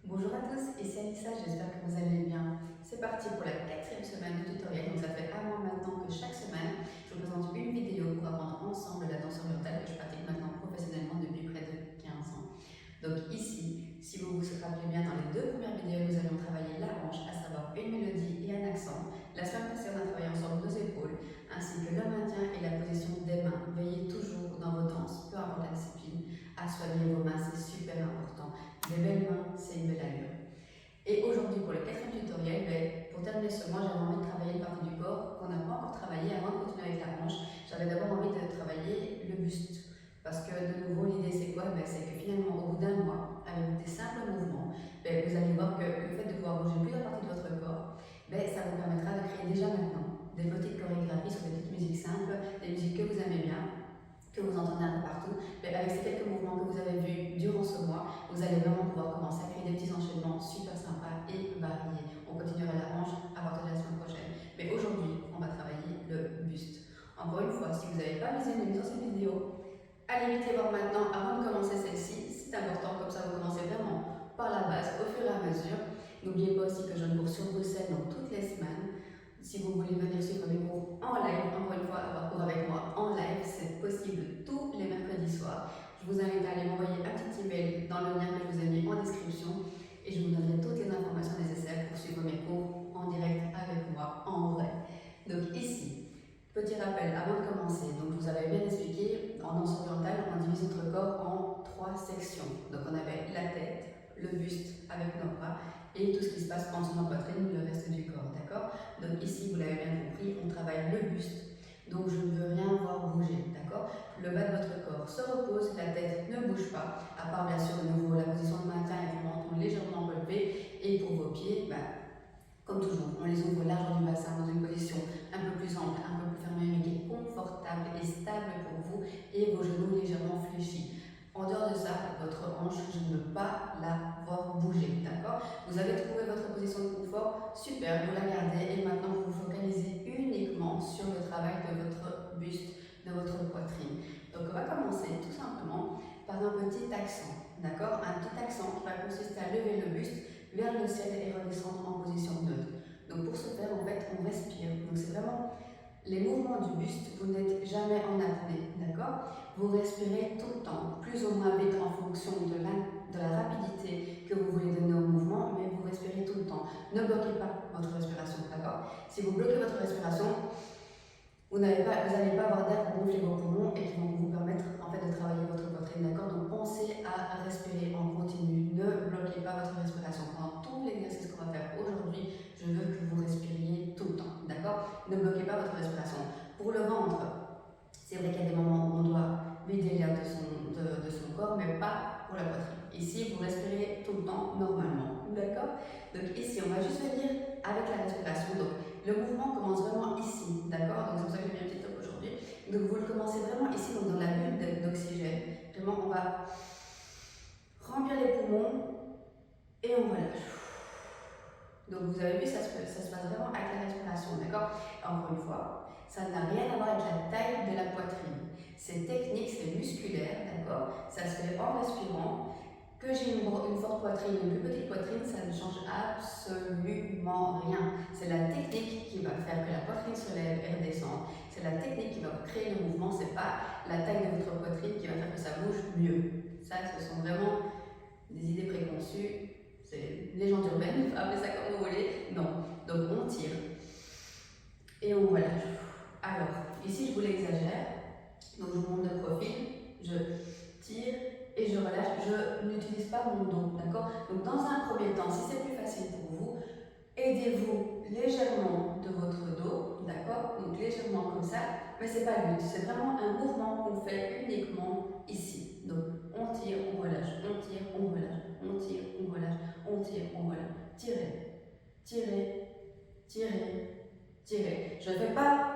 Bonjour à tous, ici Anissa, j'espère que vous allez bien. C'est parti pour la 4e semaine de tutoriel. Donc ça fait un mois maintenant que chaque semaine, je vous présente une vidéo pour apprendre ensemble la danse orientale que je pratique maintenant professionnellement depuis près de 15 ans. Donc ici, si vous vous rappelez bien, dans les 2 premières vidéos, nous avions travaillé la hanche, à savoir une mélodie et un accent. La semaine passée, on a travaillé ensemble nos épaules, ainsi que le maintien et la position des mains. Veillez toujours dans vos danses, peu importe la discipline, à soigner vos mains, c'est super important. Des belles mains, c'est une belle allure. Et aujourd'hui, pour le 4e tutoriel, pour terminer ce mois, j'avais envie de travailler une partie du corps qu'on n'a pas encore travaillé avant de continuer avec la hanche. J'avais d'abord envie de travailler le buste. Parce que de nouveau, l'idée c'est quoi? C'est que finalement, au bout d'un mois, avec des simples mouvements, vous allez voir que le fait de pouvoir bouger plusieurs parties de votre corps, ça vous permettra de créer déjà maintenant des petites chorégraphies sur des petites musiques simples, des musiques que vous aimez bien, que vous entendez un peu partout. Avec ces quelques mouvements que vous avez vus durant ce mois, vous allez vraiment pouvoir commencer à créer des petits enchaînements super sympas et variés. On continuera la hanche à partir de la semaine prochaine. Mais aujourd'hui, on va travailler le buste. Encore une fois, si vous n'avez pas visionné sur cette vidéo, allez vite les voir maintenant avant de commencer celle-ci. C'est important, comme ça vous commencez vraiment par la base au fur et à mesure. N'oubliez pas aussi que je cours sur Bruxelles donc toutes les semaines. Si vous voulez venir suivre mes cours en live, encore une fois, avoir cours avec moi en live, c'est possible tous les mercredis soirs. Je vous invite à aller m'envoyer un petit email dans le lien que je vous ai mis en description et je vous donnerai toutes les informations nécessaires pour suivre mes cours en direct avec moi, en vrai. Donc ici, petit rappel avant de commencer, donc je vous avais bien expliqué, en danse orientale, on divise notre corps en 3 sections. Donc on avait la tête, le buste avec nos bras et tout ce qui se passe en dessous de la poitrine, le reste du corps, d'accord? Donc ici, vous l'avez bien compris, on travaille le buste. Donc je ne veux rien voir bouger, d'accord? Le bas de votre corps se repose, la tête ne bouge pas, à part bien sûr de nouveau la position de maintien avec le menton légèrement relevé. Et pour vos pieds, comme toujours, on les ouvre large du bassin dans une position un peu plus ample, un peu plus fermée, mais qui est confortable et stable pour vous, et vos genoux légèrement fléchis. En dehors de ça, votre hanche, je ne veux pas la voir bouger, d'accord? Vous avez trouvé votre position de confort, super, vous la gardez, et maintenant vous vous focalisez uniquement sur le travail de votre buste, de votre poitrine. Donc on va commencer tout simplement par un petit accent, d'accord? Un petit accent qui va consister à lever le buste vers le ciel et redescendre en position neutre. Donc pour ce faire, en fait, on respire. Donc c'est vraiment les mouvements du buste, vous n'êtes jamais en apnée, d'accord? Vous respirez tout le temps, plus ou moins vite en fonction de la rapidité que vous voulez donner au mouvement, mais vous respirez tout le temps. Ne bloquez pas votre respiration, d'accord? Si vous bloquez votre respiration, vous n'allez pas avoir d'air pour gonfler vos poumons et qui vont vous permettre en fait de travailler votre poitrine, d'accord? Donc pensez à respirer en continu, ne bloquez pas votre respiration. Pendant tout l'exercice qu'on va faire aujourd'hui, je veux que vous respiriez tout le temps, d'accord? Ne bloquez pas votre respiration. Pour le ventre, c'est vrai qu'il y a des moments où on doit vider l'air de son corps, mais pas pour la poitrine. Ici, vous respirez tout le temps normalement, d'accord? Donc ici, on va juste venir avec la respiration. Donc le mouvement commence vraiment ici, d'accord? Donc c'est pour ça que j'ai mis un petit top aujourd'hui. Donc vous le commencez vraiment ici, donc dans la bulle d'oxygène. Vraiment, on va remplir les poumons et on relâche. Donc vous avez vu, ça se passe vraiment avec la respiration, d'accord? Encore une fois, ça n'a rien à voir avec la taille de la poitrine. C'est technique, c'est musculaire, d'accord? Ça se fait en respirant. Que j'ai une forte poitrine, une plus petite poitrine, ça ne change absolument rien. C'est la technique qui va faire que la poitrine se lève et redescend. C'est la technique qui va créer le mouvement, c'est pas la taille de votre poitrine qui va faire que ça bouge mieux. Ça, ce sont vraiment des idées préconçues. C'est légende urbaine, appelez ça comme vous voulez. Non. Donc on tire et on relâche. Alors, ici je vous l'exagère. Donc je vous montre de profil, je tire et je relâche. Je n'utilise pas mon dos, d'accord? Donc dans un premier temps, si c'est plus facile pour vous, aidez-vous légèrement de votre dos, d'accord? Donc légèrement comme ça, mais c'est pas le but. C'est vraiment un mouvement qu'on fait uniquement ici. Donc on tire, on relâche, on tire, on relâche, on tire, on relâche, on tire, on relâche. Tirez, tirez, tirez, tirez. Je ne fais pas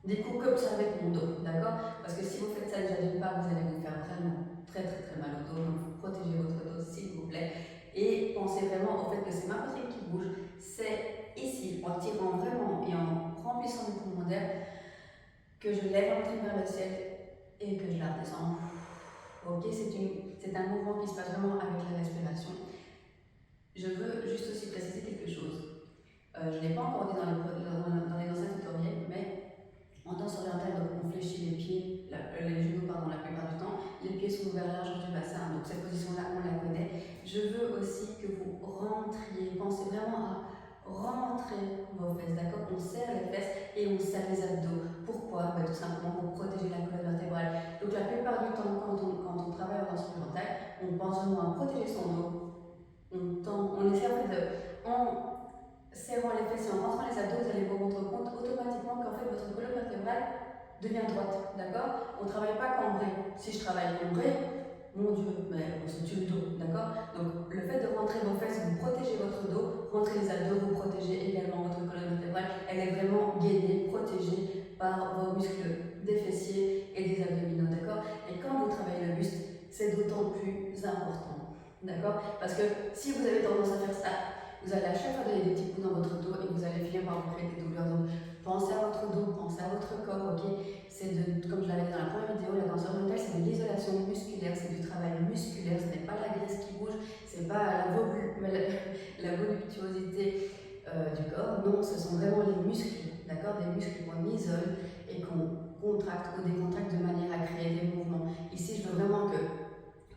des coups comme ça avec mon dos, d'accord? Parce que si vous faites ça déjà d'une part, vous allez vous faire vraiment très mal au dos. Donc protégez votre dos s'il vous plaît. Et pensez vraiment au fait que c'est ma poitrine qui bouge. C'est ici, en tirant vraiment et en remplissant mes poumons d'air, que je lève ma poitrine vers le ciel et que je la redescends. Ok, c'est un mouvement qui se passe vraiment avec la respiration. Je veux juste aussi préciser quelque chose. Je ne l'ai pas encore dit dans les anciens tutoriels, mais en danse orientale, donc on fléchit les pieds, les genoux pardon, la plupart du temps. Les pieds sont ouverts large du bassin, donc cette position-là, on la connaît. Je veux aussi que vous rentriez, pensez vraiment à rentrer vos fesses, d'accord? On serre les fesses et on serre les abdos. Pourquoi? Tout simplement pour protéger la colonne vertébrale. Donc la plupart du temps, quand on travaille en danse orientale, on pense vraiment à protéger son dos. On essaie en fait en serrant les fesses et en rentrant les abdos, vous allez vous rendre compte automatiquement qu'en fait votre colonne vertébrale devient droite, d'accord? On ne travaille pas cambré. Si je travaille cambré, mon Dieu, mais on se tue le dos, d'accord? Donc le fait de rentrer vos fesses, vous protégez votre dos, rentrez les abdos, vous protégez également votre colonne vertébrale. Elle est vraiment gainée, protégée par vos muscles des fessiers et des abdominaux, d'accord? Et quand vous travaillez le buste, c'est d'autant plus important, d'accord? Parce que si vous avez tendance à faire ça, vous allez à chaque fois donner des petits coups dans votre dos et vous allez finir par vous créer des douleurs. Donc pensez à votre dos, pensez à votre corps, ok? C'est comme je l'avais dit dans la première vidéo, la danse orientale, c'est de l'isolation musculaire, c'est du travail musculaire, ce n'est pas la graisse qui bouge, c'est pas la voluptuosité du corps, non, ce sont vraiment les muscles, d'accord? Des muscles qu'on isole et qu'on contracte ou décontracte de manière à créer des mouvements. Ici, je veux vraiment que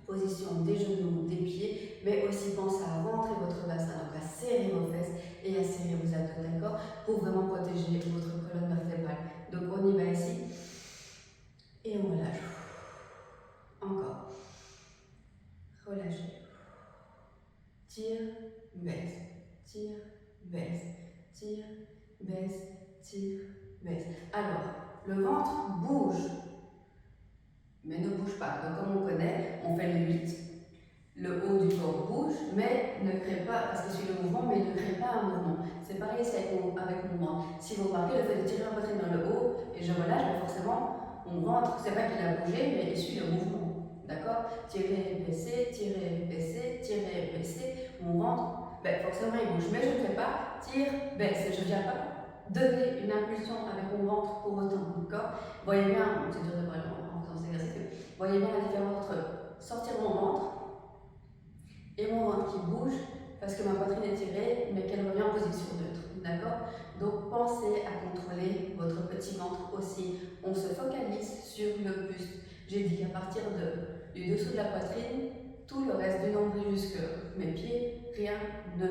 position des genoux, des pieds, mais aussi pensez à rentrer votre bassin, donc à serrer vos fesses et à serrer vos abdos, d'accord? Pour vraiment protéger votre colonne vertébrale. Donc on y va ici. Et on relâche. Encore. Relâchez. Tire, baisse. Tire, baisse. Tire, baisse. Tire, baisse. Alors, le ventre bouge, mais ne bouge pas. Donc comme on connaît, on fait le 8. Le haut du corps bouge, mais ne crée pas, parce qu'il suit le mouvement, mais il ne crée pas un mouvement. C'est pareil ici avec mon ventre. Si vous remarquez, le fait de tirer la poitrine vers le haut et je relâche, mais forcément, mon ventre, c'est pas qu'il a bougé, mais il suit le mouvement. D'accord? Tirer, baisser, tirer, baisser, tirer, baisser. Mon ventre, forcément, il bouge, mais je ne fais pas tire, baisse. Je ne viens pas donner une impulsion avec mon ventre pour autant. D'accord? Voyez bien, c'est dur de parler en faisant cet exercice, voyez bien la différence entre sortir mon ventre et mon ventre qui bouge parce que ma poitrine est tirée mais qu'elle revient en position neutre, d'accord? Donc pensez à contrôler votre petit ventre aussi. On se focalise sur le buste. J'ai dit qu'à partir du dessous de la poitrine, tout le reste du nombril jusque mes pieds, rien ne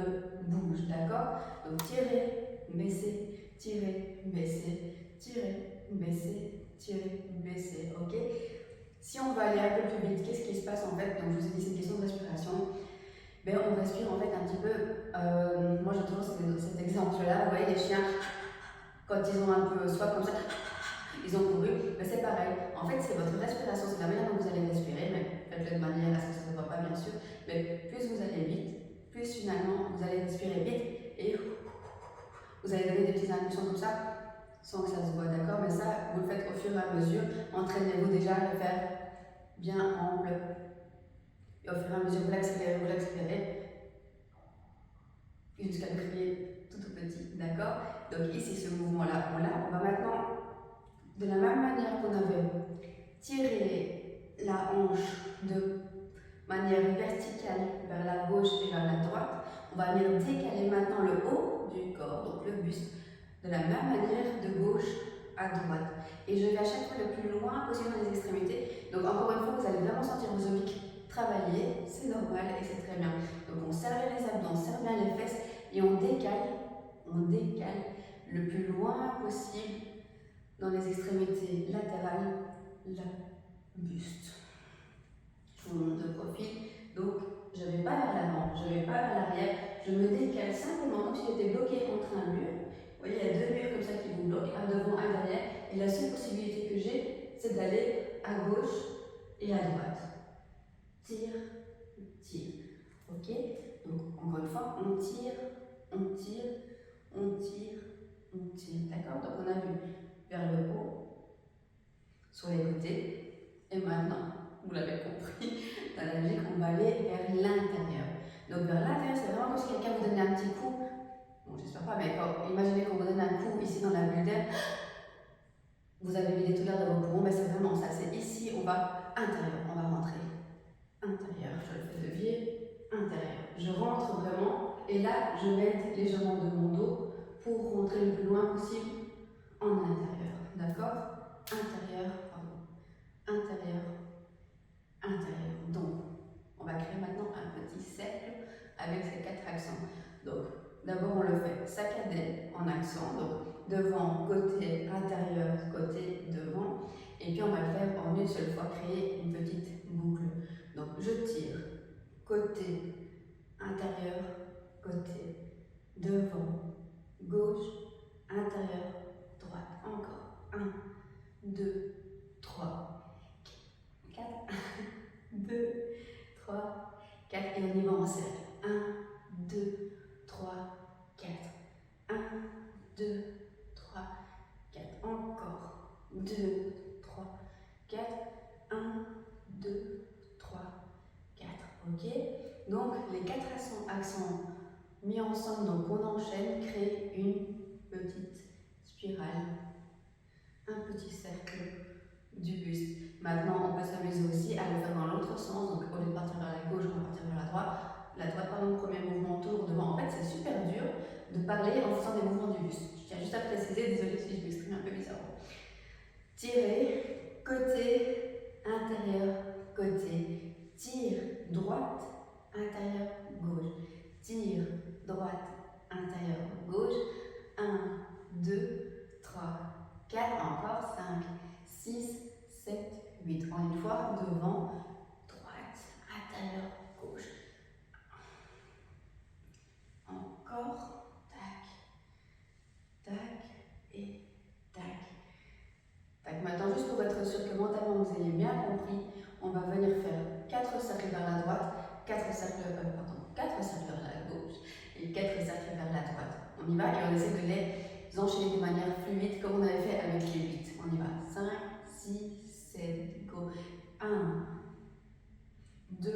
bouge, d'accord? Donc tirez, baissez, tirez, baissez, tirez, baissez, tirez, baissez, ok? Si on va aller un peu plus vite, qu'est-ce qui se passe en fait? Donc je vous ai dit, c'est une question de respiration. On respire en fait un petit peu, moi j'ai toujours cet exemple-là, vous voyez les chiens, quand ils ont un peu soif comme ça, ils ont couru, mais c'est pareil, en fait c'est votre respiration, c'est la manière dont vous allez respirer, mais faites-le de manière à ce que ça ne se voit pas bien sûr, mais plus vous allez vite, plus finalement vous allez respirer vite et vous allez donner des petites impulsions comme ça, sans que ça se voit, d'accord? Mais ça, vous le faites au fur et à mesure, entraînez-vous déjà à le faire bien ample. Et au fur et à mesure, vous l'accélérez, jusqu'à le créer tout petit, d'accord? Donc ici, ce mouvement-là, on va maintenant, de la même manière qu'on avait tiré la hanche de manière verticale vers la gauche et vers la droite, on va venir décaler maintenant le haut du corps, donc le buste, de la même manière de gauche à droite. Et je vais à chaque fois le plus loin possible dans les extrémités. Donc encore une fois, vous allez vraiment sentir vos obliques travailler, c'est normal et c'est très bien. Donc on serre bien les abdos, on serre bien les fesses et on décale le plus loin possible dans les extrémités latérales, la buste. Je vous montre de profil, donc je ne vais pas vers l'avant, je ne vais pas vers l'arrière, je me décale simplement comme si j'étais bloqué entre un mur. Vous voyez, il y a deux murs comme ça qui vous bloquent, un devant, un derrière, et la seule possibilité que j'ai, c'est d'aller à gauche et à droite. Tire, tire. Ok? Donc, encore une fois, on tire, on tire, on tire, on tire. D'accord? Donc, on a vu vers le haut, sur les côtés. Et maintenant, vous l'avez compris, dans la logique, on va aller vers l'intérieur. Donc, vers l'intérieur, c'est vraiment comme si quelqu'un vous donnait un petit coup. Bon, j'espère pas, mais imaginez qu'on vous donne un coup ici dans la bulle d'air. Vous avez vidé tout l'air de vos poumons, mais c'est vraiment ça. C'est ici, on va intérieur, on va rentrer. Intérieur, je le fais levier, intérieur. Je rentre vraiment Et là, je m'aide légèrement de mon dos pour rentrer le plus loin possible en intérieur. D'accord? Intérieur, pardon. Intérieur, intérieur. Donc, on va créer maintenant un petit cercle avec ces 4 accents. Donc, d'abord, on le fait saccadé en accent. Donc, devant, côté, intérieur, côté, devant. Et puis, on va le faire en une seule fois, créer une petite boucle. Donc, je tire, côté, intérieur, côté, devant, gauche, intérieur, droite. Encore. 1, 2, 3, 4, 2, 3, 4. Et on y va en cercle. 1, 2, 3, 4. 1, 2, 3, 4. Encore. 2, 3, 4. 1, 2, 3, 4. Ok? Donc, les 4 accents mis ensemble, donc on enchaîne, créent une petite spirale, un petit cercle du buste. Maintenant, on peut s'amuser aussi à le faire dans l'autre sens. Donc, au lieu de partir vers la gauche, on va partir vers la droite. La droite, pardon, premier mouvement, tour devant. En fait, c'est super dur de parler en faisant des mouvements du buste. Je tiens juste à préciser, désolée si je m'exprime un peu bizarrement. Tirer, côté, intérieur, côté. Tire, droite, intérieur, gauche. Tire, droite, intérieur, gauche. 1, 2, 3, 4, encore 5, 6, 7, 8. En une fois, devant, droite, intérieur, gauche. Encore, tac, tac et tac. Tac. Maintenant, juste pour être sûr que mentalement vous ayez bien compris, on va venir faire 4 cercles vers la droite, 4 cercles vers la gauche et 4 cercles vers la droite. On y va et on essaie de les enchaîner de manière fluide comme on avait fait avec les 8. On y va. 5, 6, 7, go. 1, 2,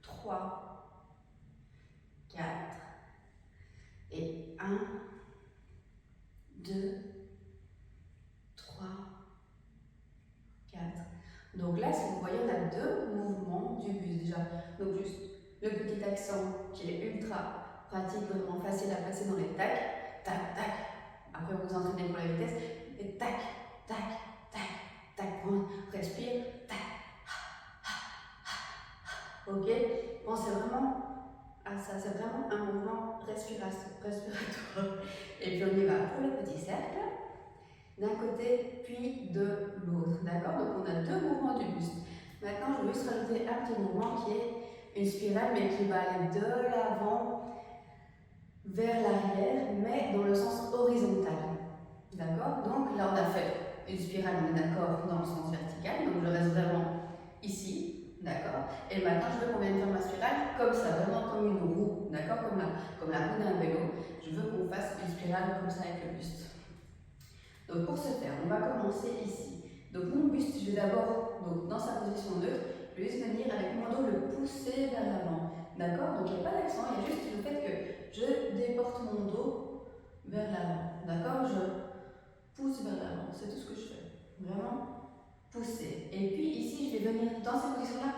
3, 4 et 1, 2, 3, 4. Donc là, si vous voyez, on a 2 mouvements du buste déjà. Donc juste le petit accent qui est ultra pratique, vraiment facile à placer dans les tacs. Tac, tac. Après, vous entraînez pour la vitesse. Et tac, tac, tac, tac. On respire. Tac. Ok? Pensez vraiment à ça. C'est vraiment un mouvement respiratoire. Et puis on y va pour le petit cercle. D'un côté, puis de l'autre. D'accord? Donc on a 2 mouvements du buste. Maintenant, je vais juste rajouter un petit mouvement qui est une spirale, mais qui va aller de l'avant vers l'arrière, mais dans le sens horizontal. D'accord? Donc là, on a fait une spirale, on est d'accord, dans le sens vertical. Donc je reste vraiment ici. D'accord? Et maintenant, je veux qu'on vienne faire ma spirale comme ça, vraiment comme une roue. D'accord? Comme la roue d'un vélo. Je veux qu'on fasse une spirale comme ça avec le buste. Donc pour ce faire, on va commencer ici. Donc mon buste, je vais d'abord, dans sa position neutre, je vais juste venir avec mon dos le pousser vers l'avant. D'accord? Donc il n'y a pas d'accent, il y a juste le fait que je déporte mon dos vers l'avant. D'accord? Je pousse vers l'avant, c'est tout ce que je fais. Vraiment pousser. Et puis ici, je vais venir dans cette position-là,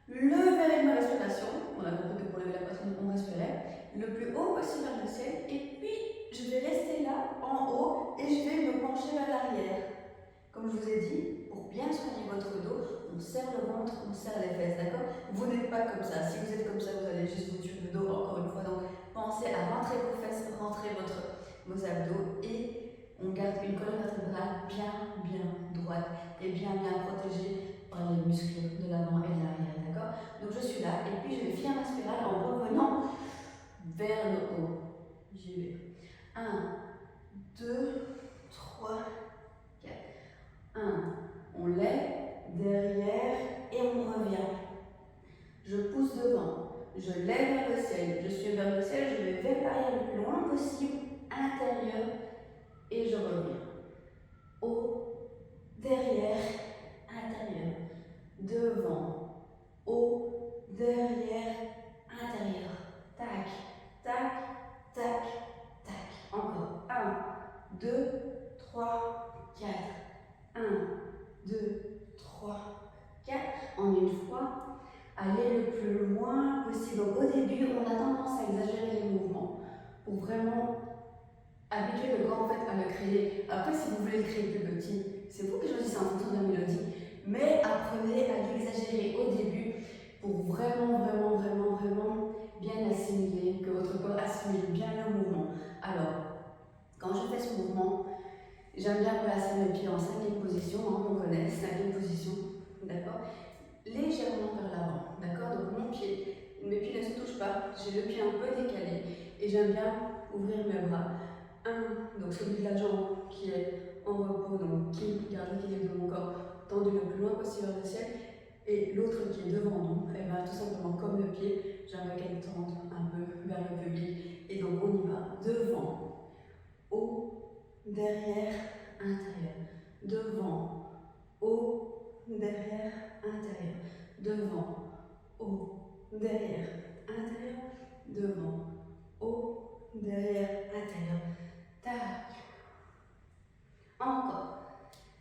lever avec ma respiration. On a compris que pour lever la poitrine, on respirait. Le plus haut possible vers le ciel. Et puis, je vais rester là, en haut, et je vais me pencher vers l'arrière. Comme je vous ai dit, pour bien soigner votre dos, on serre le ventre, on serre les fesses, d'accord? Vous n'êtes pas comme ça. Si vous êtes comme ça, vous allez juste vous tuer le dos, encore une fois. Donc, pensez à rentrer vos fesses, rentrer vos abdos, et on garde une colonne vertébrale bien droite, et bien protégée par les muscles de l'avant et de l'arrière, d'accord? Donc, je suis là, et puis je vais finir ma spirale en revenant vers le haut. J'y vais. 1, 2, 3, 4. 1, on lève, derrière, et on revient. Je pousse devant, je lève vers le ciel, je suis vers le ciel, je vais vers l'arrière le plus loin possible, intérieur, et je reviens. Haut, derrière, intérieur, devant, haut, derrière, intérieur. Tac, tac, tac, tac. Encore. 1, 2, 3, 4. 1, 2, 3, 4. En une fois. aller le plus loin possible. Donc au début, on a tendance à exagérer les mouvements pour vraiment habituer le corps en fait à le créer. Après, si vous voulez le créer plus petit, c'est vous qui choisissez en fonction de la mélodie, mais apprenez à l'exagérer au début pour vraiment bien assimiler, que votre corps assimile bien le mouvement. Alors, quand je fais ce mouvement, j'aime bien placer mes pieds en cinquième position, hein, on connaît, cinquième position, d'accord? Légèrement vers l'avant, d'accord? Donc mes pieds ne se touchent pas, j'ai le pied un peu décalé et j'aime bien ouvrir mes bras. Donc celui de la jambe qui est en repos, donc qui garde l'équilibre de mon corps tendu le plus loin possible vers le ciel, et l'autre qui est devant nous, et bien tout simplement comme le pied, j'aimerais qu'elle tende un peu vers le public, et donc on y va, devant, haut, derrière, intérieur, devant, haut, derrière, intérieur, devant, haut, derrière, intérieur, devant, haut, derrière, intérieur. Tac. Encore.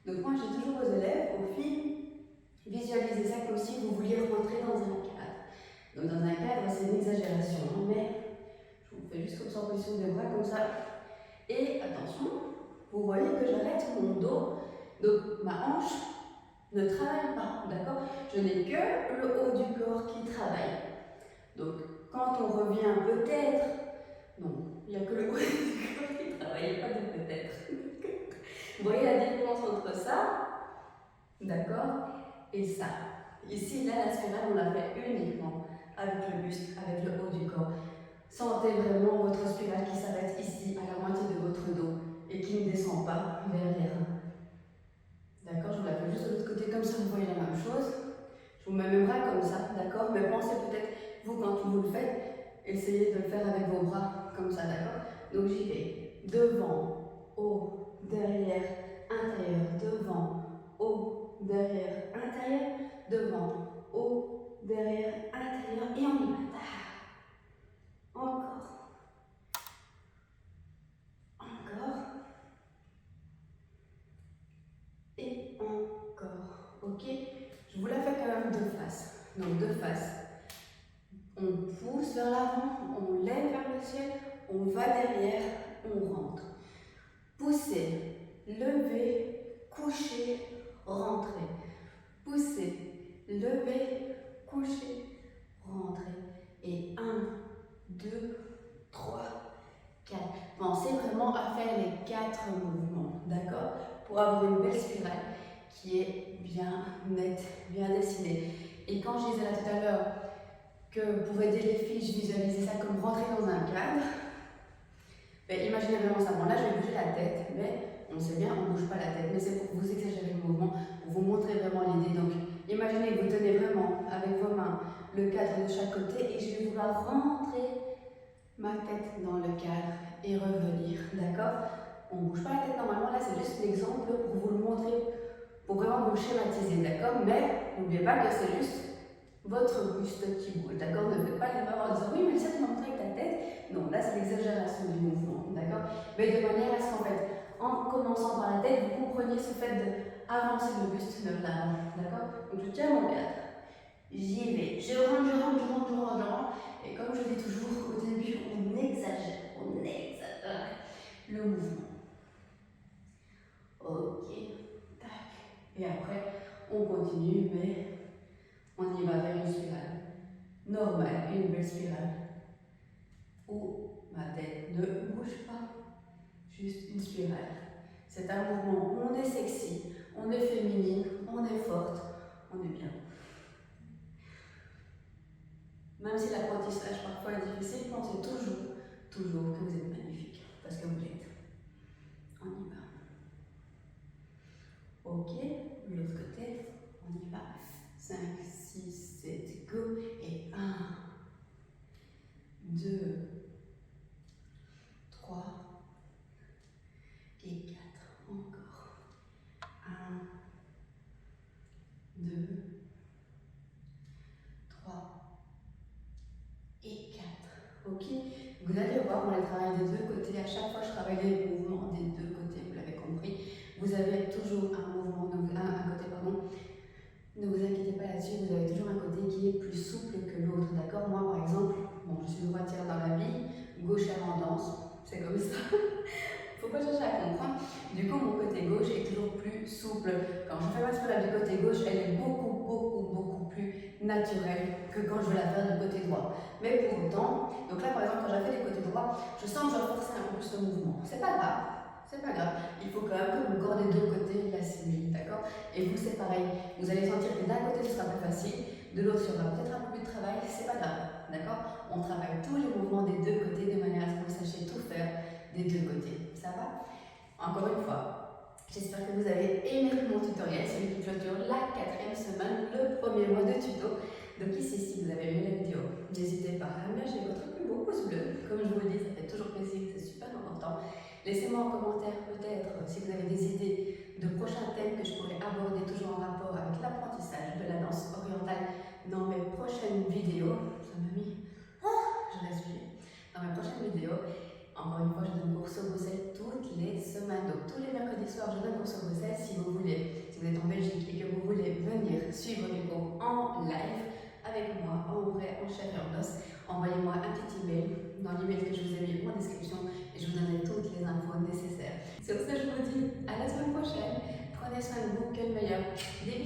Donc moi je dis toujours aux élèves, aux filles, visualisez ça comme si vous vouliez rentrer dans un cadre. Donc dans un cadre, c'est une exagération, hein, mais je vous fais juste comme ça en position des bras, comme ça. Et attention, vous voyez que j'arrête mon dos, donc ma hanche ne travaille pas, d'accord? Je n'ai que le haut du corps qui travaille. Donc quand on revient peut-être, non, il n'y a que le haut du corps qui travaille, pas de peut-être. Vous voyez la différence entre ça, d'accord, et ça. Ici, là, la spirale, on la fait uniquement avec le buste, avec le haut du corps. Sentez vraiment votre spirale qui s'arrête ici, à la moitié de votre dos, et qui ne descend pas vers les reins. D'accord, je vous la fais juste de l'autre côté, comme ça vous voyez la même chose. Je vous mets mes bras comme ça, d'accord, mais pensez peut-être, vous, quand vous le faites, essayez de le faire avec vos bras, comme ça, d'accord. Donc j'y vais, devant, haut, derrière, intérieur, devant, haut, derrière, intérieur, devant, haut, derrière, intérieur, et on y va. Encore. Encore. Et encore. Ok? Je vous la fais quand même de face. Donc de face. On pousse vers l'avant, on lève vers le ciel, on va derrière, on rentre. Poussez, levez, couchez, rentrez. Poussez, levez, couchez, rentrez. Et 1, 2, 3, 4. Pensez vraiment à faire les 4 mouvements, d'accord? Pour avoir une belle spirale qui est bien nette, bien dessinée. Et quand je disais là tout à l'heure que pour aider les filles, je visualisais ça comme rentrer dans un cadre, ben, imaginez vraiment ça. Bon, là, je vais bouger la tête, mais on sait bien, on ne bouge pas la tête, mais c'est pour vous exagérer le mouvement, pour vous montrer vraiment l'idée. Donc, imaginez que vous tenez vraiment avec vos mains le cadre de chaque côté et je vais vouloir rentrer ma tête dans le cadre et revenir, d'accord? On ne bouge pas la tête normalement, là c'est juste l'exemple pour vous le montrer, pour vraiment vous le schématiser, d'accord? Mais n'oubliez pas que c'est juste votre buste qui bouge, d'accord? Ne faites pas l'erreur en disant oui, mais ça tu m'as montré avec ta tête. Non, là c'est l'exagération du mouvement, d'accord? Mais de manière à ce qu'en fait, en commençant par la tête, vous compreniez ce fait d'avancer le buste vers l'avant, d'accord? Donc je tiens mon cadre. J'y vais, je rentre, et comme je dis toujours, au début, on exagère le mouvement. Ok, tac, et après, on continue, mais on y va vers une spirale normale, une belle spirale, où ma tête ne bouge pas, juste une spirale. C'est un mouvement où on est sexy, on est féminine, on est forte, on est bien. Même si l'apprentissage parfois est difficile, pensez toujours que vous êtes magnifique, parce que vous l'êtes. On y va. Ok, de l'autre côté, on y va. 5, 6, 7, go. Et 1, 2, 3, et 4. Encore. 1, 2, 3, et 4. Ok, vous allez voir, on les travaille des deux côtés. À chaque fois, je travaille les mouvements des deux côtés, vous l'avez compris. Vous avez toujours un mouvement, un côté, pardon. Ne vous inquiétez pas là-dessus, vous avez toujours un côté qui est plus souple D'accord? Moi, par exemple, bon, je suis droitière dans la vie, gauchère en danse, c'est comme ça. Faut pas chercher à comprendre. Du coup, mon côté gauche est toujours plus souple. Quand je fais ma spirale du côté gauche, elle est beaucoup plus naturelle que quand je vais la faire du côté droit. Mais pour autant, donc là, par exemple, quand je la fais du côté droit, je sens que je dois forcer un peu plus le mouvement. C'est pas grave. C'est pas grave, il faut quand même que mon corps des deux côtés l'assimile, d'accord? Et vous, c'est pareil. Vous allez sentir que d'un côté, ce sera plus facile, de l'autre, il y aura peut-être un peu plus de travail, c'est pas grave, d'accord? On travaille tous les mouvements des deux côtés de manière à ce que vous sachiez tout faire des deux côtés. Ça va? Encore une fois, j'espère que vous avez aimé mon tutoriel, celui qui clôture la 4e semaine, le premier mois de tuto. Donc ici, si vous avez aimé la vidéo, n'hésitez pas à me lâcher votre plus beau pouce bleu. Comme je vous le dis, ça fait toujours plaisir, c'est super important. Laissez-moi en commentaire peut-être si vous avez des idées de prochains thèmes que je pourrais aborder toujours en rapport avec l'apprentissage de la danse orientale dans mes prochaines vidéos. Ça m'a mis... je respire. Dans mes prochaines vidéos. Encore une fois, je donne cours sur Bruxelles toutes les semaines. Donc tous les mercredis soirs, je donne cours sur Bruxelles. Si vous voulez, si vous êtes en Belgique et que vous voulez venir suivre mes cours en live avec moi, en vrai, en chair et en os, envoyez-moi un petit email dans l'email que je vous ai mis en description et je vous donnerai toutes les infos nécessaires. Sur ce, je vous dis à la semaine prochaine. Prenez soin de vous, que le meilleur. Des